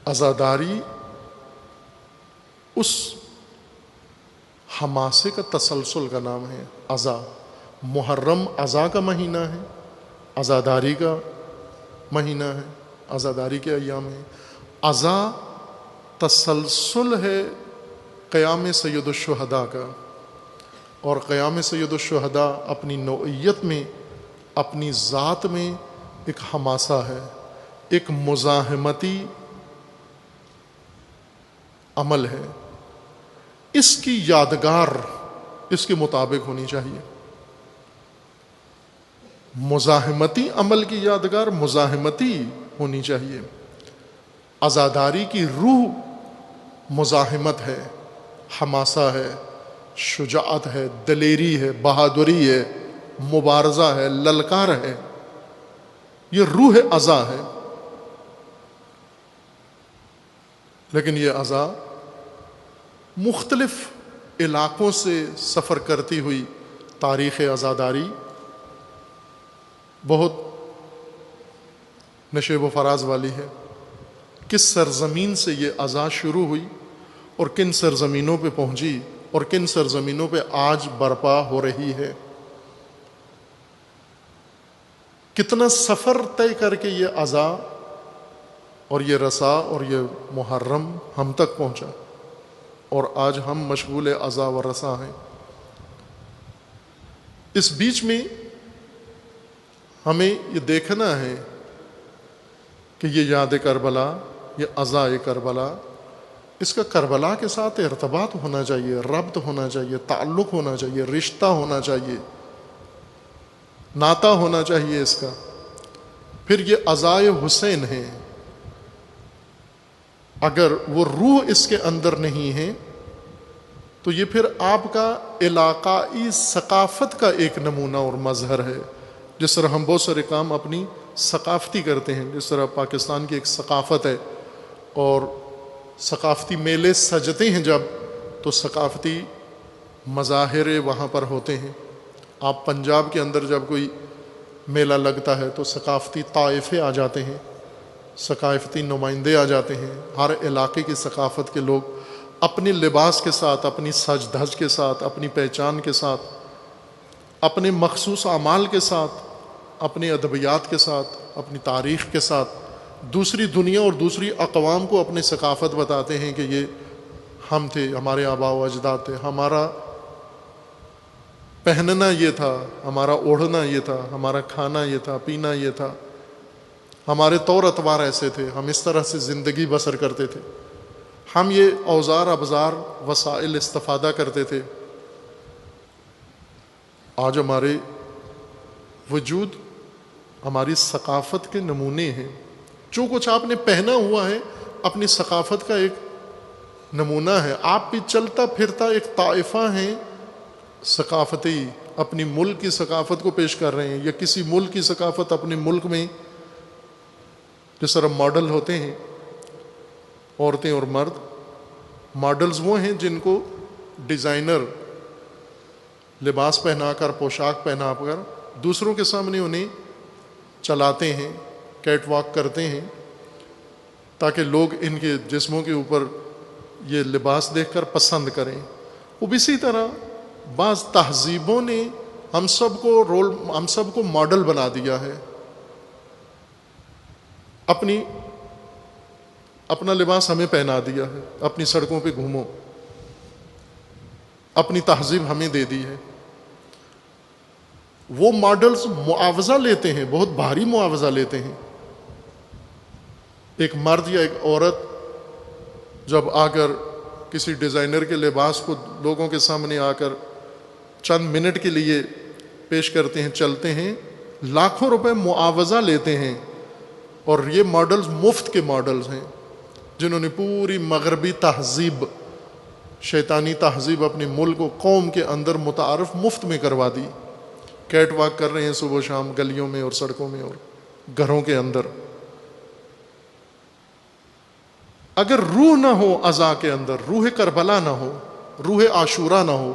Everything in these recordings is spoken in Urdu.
عزاداری اس حماسے کا تسلسل کا نام ہے. عزا، محرم عزا کا مہینہ ہے، عزاداری کا مہینہ ہے، عزاداری کے ایام ہیں. عزا تسلسل ہے قیام سید الشہداء کا، اور قیام سید الشہداء اپنی نوعیت میں، اپنی ذات میں ایک حماسہ ہے، ایک مزاحمتی عمل ہے. اس کی یادگار اس کے مطابق ہونی چاہیے. مزاحمتی عمل کی یادگار مزاحمتی ہونی چاہیے. عزاداری کی روح مزاحمت ہے، حماسہ ہے، شجاعت ہے، دلیری ہے، بہادری ہے، مبارزہ ہے، للکار ہے. یہ روح عزا ہے. لیکن یہ عزا مختلف علاقوں سے سفر کرتی ہوئی تاریخ عزاداری بہت نشیب و فراز والی ہے. کس سرزمین سے یہ عزا شروع ہوئی اور کن سرزمینوں پہ پہنچی اور کن سرزمینوں پہ آج برپا ہو رہی ہے. کتنا سفر طے کر کے یہ عزا اور یہ رسا اور یہ محرم ہم تک پہنچا، اور آج ہم مشغول عزا و رسا ہیں. اس بیچ میں ہمیں یہ دیکھنا ہے کہ یہ یاد کربلا، یہ عزا کربلا، اس کا کربلا کے ساتھ ارتباط ہونا چاہیے، ربط ہونا چاہیے، تعلق ہونا چاہیے، رشتہ ہونا چاہیے، ناتا ہونا چاہیے اس کا. پھر یہ عزائے حسین ہے. اگر وہ روح اس کے اندر نہیں ہے تو یہ پھر آپ کا علاقائی ثقافت کا ایک نمونہ اور مظہر ہے. جس طرح ہم بہت سارے کام اپنی ثقافتی کرتے ہیں، جس طرح پاکستان کی ایک ثقافت ہے اور ثقافتی میلے سجتے ہیں جب، تو ثقافتی مظاہرے وہاں پر ہوتے ہیں. آپ پنجاب کے اندر جب کوئی میلہ لگتا ہے تو ثقافتی طائفے آ جاتے ہیں، ثقافتی نمائندے آ جاتے ہیں. ہر علاقے کی ثقافت کے لوگ اپنی لباس کے ساتھ، اپنی سج دھج کے ساتھ، اپنی پہچان کے ساتھ، اپنے مخصوص اعمال کے ساتھ، اپنی ادبیات کے ساتھ، اپنی تاریخ کے ساتھ دوسری دنیا اور دوسری اقوام کو اپنی ثقافت بتاتے ہیں کہ یہ ہم تھے، ہمارے آباء و اجداد تھے، ہمارا پہننا یہ تھا، ہمارا اوڑھنا یہ تھا، ہمارا کھانا یہ تھا، پینا یہ تھا، ہمارے طور اطوار ایسے تھے، ہم اس طرح سے زندگی بسر کرتے تھے، ہم یہ اوزار ابزار وسائل استفادہ کرتے تھے. آج ہمارے وجود ہماری ثقافت کے نمونے ہیں. جو کچھ آپ نے پہنا ہوا ہے اپنی ثقافت کا ایک نمونہ ہے. آپ بھی چلتا پھرتا ایک طائفہ ہیں ثقافتی، اپنی ملک کی ثقافت کو پیش کر رہے ہیں، یا کسی ملک کی ثقافت اپنے ملک میں. جس طرح ماڈل ہوتے ہیں عورتیں اور مرد، ماڈلز وہ ہیں جن کو ڈیزائنر لباس پہنا کر، پوشاک پہنا کر دوسروں کے سامنے انہیں چلاتے ہیں، کیٹ واک کرتے ہیں، تاکہ لوگ ان کے جسموں کے اوپر یہ لباس دیکھ کر پسند کریں. وہ اسی طرح بعض تہذیبوں نے ہم سب کو ماڈل بنا دیا ہے. اپنا لباس ہمیں پہنا دیا ہے، اپنی سڑکوں پہ گھومو، اپنی تہذیب ہمیں دے دی ہے. وہ ماڈلز معاوضہ لیتے ہیں، بہت بھاری معاوضہ لیتے ہیں. ایک مرد یا ایک عورت جب آ کر کسی ڈیزائنر کے لباس کو لوگوں کے سامنے آ کر چند منٹ کے لیے پیش کرتے ہیں، چلتے ہیں، لاکھوں روپے معاوضہ لیتے ہیں. اور یہ ماڈلز مفت کے ماڈلز ہیں جنہوں نے پوری مغربی تہذیب، شیطانی تہذیب اپنے ملک و قوم کے اندر متعارف مفت میں کروا دی. کیٹ واک کر رہے ہیں صبح و شام گلیوں میں اور سڑکوں میں اور گھروں کے اندر. اگر روح نہ ہو عزا کے اندر، روح کربلا نہ ہو، روح عاشورہ نہ ہو،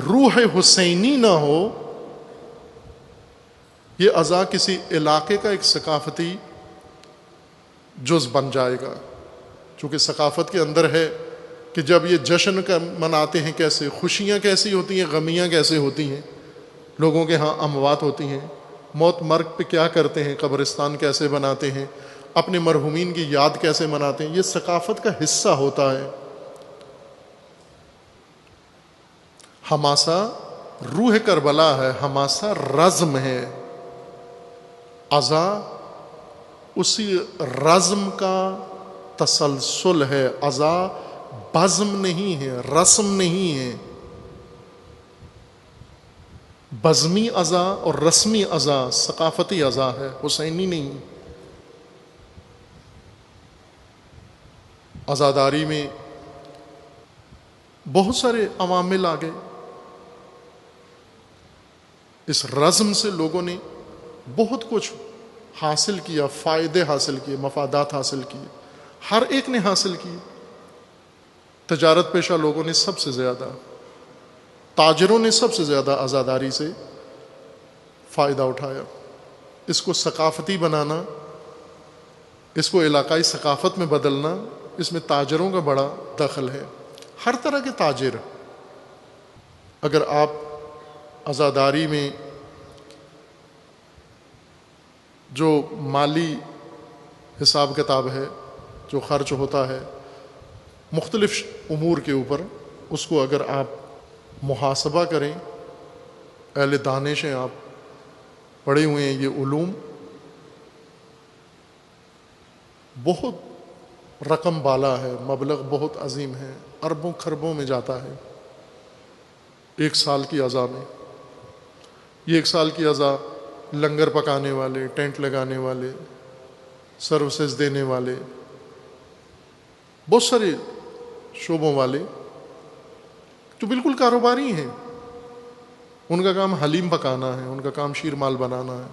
روح حسینی نہ ہو، یہ عزا کسی علاقے کا ایک ثقافتی جز بن جائے گا. چونکہ ثقافت کے اندر ہے کہ جب یہ جشن کا مناتے ہیں کیسے، خوشیاں کیسی ہوتی ہیں، غمیاں کیسے ہوتی ہیں، لوگوں کے ہاں اموات ہوتی ہیں، موت مرگ پہ کیا کرتے ہیں، قبرستان کیسے بناتے ہیں، اپنے مرحومین کی یاد کیسے مناتے ہیں، یہ ثقافت کا حصہ ہوتا ہے۔ حماسہ روح کربلا ہے، حماسہ رزم ہے، عزا اسی رزم کا تسلسل ہے، عزا بزم نہیں ہے، رسم نہیں ہے۔ بزمی عزا اور رسمی عزا ثقافتی عزا ہے، حسینی نہیں۔ عزاداری میں بہت سارے عوامل آ گئے، اس رزم سے لوگوں نے بہت کچھ حاصل کیا، فائدے حاصل کیے، مفادات حاصل کیے، ہر ایک نے حاصل کیے۔ تجارت پیشہ لوگوں نے سب سے زیادہ، تاجروں نے سب سے زیادہ عزاداری سے فائدہ اٹھایا۔ اس کو ثقافتی بنانا، اس کو علاقائی ثقافت میں بدلنا، اس میں تاجروں کا بڑا دخل ہے۔ ہر طرح کے تاجر، اگر آپ عزاداری میں جو مالی حساب کتاب ہے، جو خرچ ہوتا ہے مختلف امور کے اوپر، اس کو اگر آپ محاسبہ کریں، اہل دانش ہیں، آپ پڑھے ہوئے ہیں یہ علوم، بہت رقم بالا ہے، مبلغ بہت عظیم ہے، اربوں خربوں میں جاتا ہے ایک سال کی عزا میں۔ یہ ایک سال کی عزا لنگر پکانے والے، ٹینٹ لگانے والے، سروسز دینے والے، بہت سارے شعبوں والے جو بالکل کاروباری ہیں، ان کا کام حلیم پکانا ہے، ان کا کام شیر مال بنانا ہے،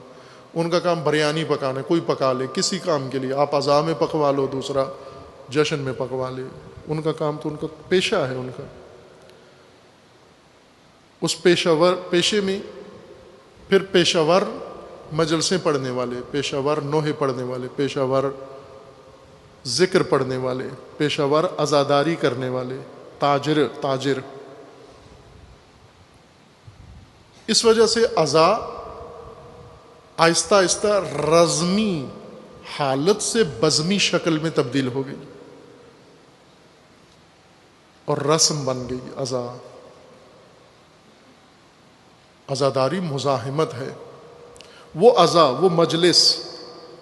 ان کا کام بریانی پکانا ہے، کوئی پکا لے کسی کام کے لیے، آپ عزا میں پکوا لو، دوسرا جشن میں پکوا لے، ان کا کام تو ان کا پیشہ ہے۔ ان کا اس پیشے میں پھر پیشہ ور مجلسیں پڑھنے والے، پیشہ ور نوحے پڑھنے والے، پیشہ ور ذکر پڑھنے والے، پیشہ ور عزاداری کرنے والے، تاجر۔ اس وجہ سے عزا آہستہ آہستہ رزمی حالت سے بزمی شکل میں تبدیل ہو گئی اور رسم بن گئی عزا۔ عزاداری مزاحمت ہے، وہ عزا، وہ مجلس،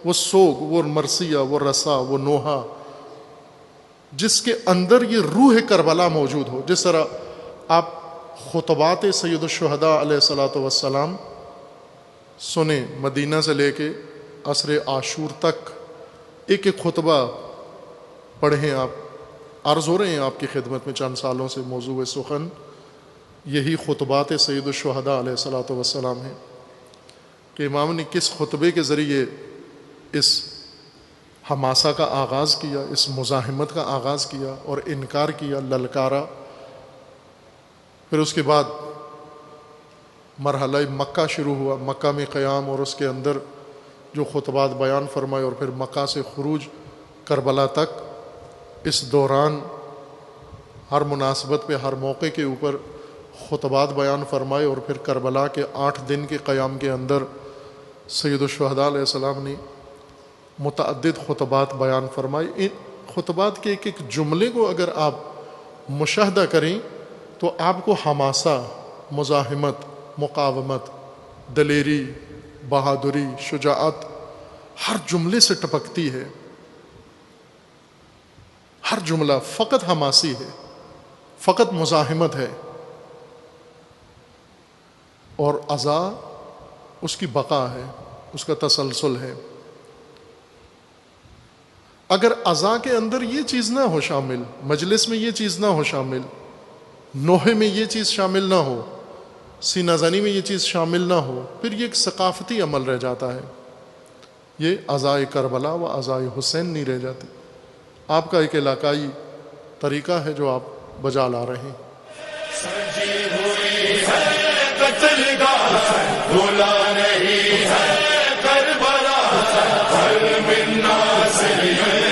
وہ سوگ، وہ مرثیہ، وہ رسا، وہ نوحہ، جس کے اندر یہ روح کربلا موجود ہو۔ جس طرح آپ خطبات سید الشہداء علیہ الصلوۃ والسلام سنیں، مدینہ سے لے کے عصر عاشور تک ایک ایک خطبہ پڑھیں، آپ عرض ہو رہے ہیں آپ کی خدمت میں چند سالوں سے موضوع سخن یہی خطبات سید الشہداء علیہ الصلوۃ والسلام ہیں کہ امام نے کس خطبے کے ذریعے اس حماسہ کا آغاز کیا، اس مزاحمت کا آغاز کیا اور انکار کیا، للکارا۔ پھر اس کے بعد مرحلہ مکہ شروع ہوا، مکہ میں قیام اور اس کے اندر جو خطبات بیان فرمائے، اور پھر مکہ سے خروج کربلا تک۔ اس دوران ہر مناسبت پہ، ہر موقع کے اوپر خطبات بیان فرمائے، اور پھر کربلا کے 8 دن کے قیام کے اندر سید الشہداء علیہ السلام نے متعدد خطبات بیان فرمائے۔ ان خطبات کے ایک ایک جملے کو اگر آپ مشاہدہ کریں تو آپ کو حماسہ، مزاحمت، مقاومت، دلیری، بہادری، شجاعت ہر جملے سے ٹپکتی ہے۔ ہر جملہ فقط حماسی ہے، فقط مزاحمت ہے، اور عزا اس کی بقا ہے، اس کا تسلسل ہے۔ اگر عزا کے اندر یہ چیز نہ ہو شامل، مجلس میں یہ چیز نہ ہو شامل، نوحے میں یہ چیز شامل نہ ہو، سینہ زنی میں یہ چیز شامل نہ ہو، پھر یہ ایک ثقافتی عمل رہ جاتا ہے، یہ عزائے کربلا و عزائے حسین نہیں رہ جاتی۔ آپ کا ایک علاقائی طریقہ ہے جو آپ بجا لا رہے ہیں۔ سجی ہوئی ہے قتل گاہ، بھولا نہیں ہے کربلا، ہر من ناصر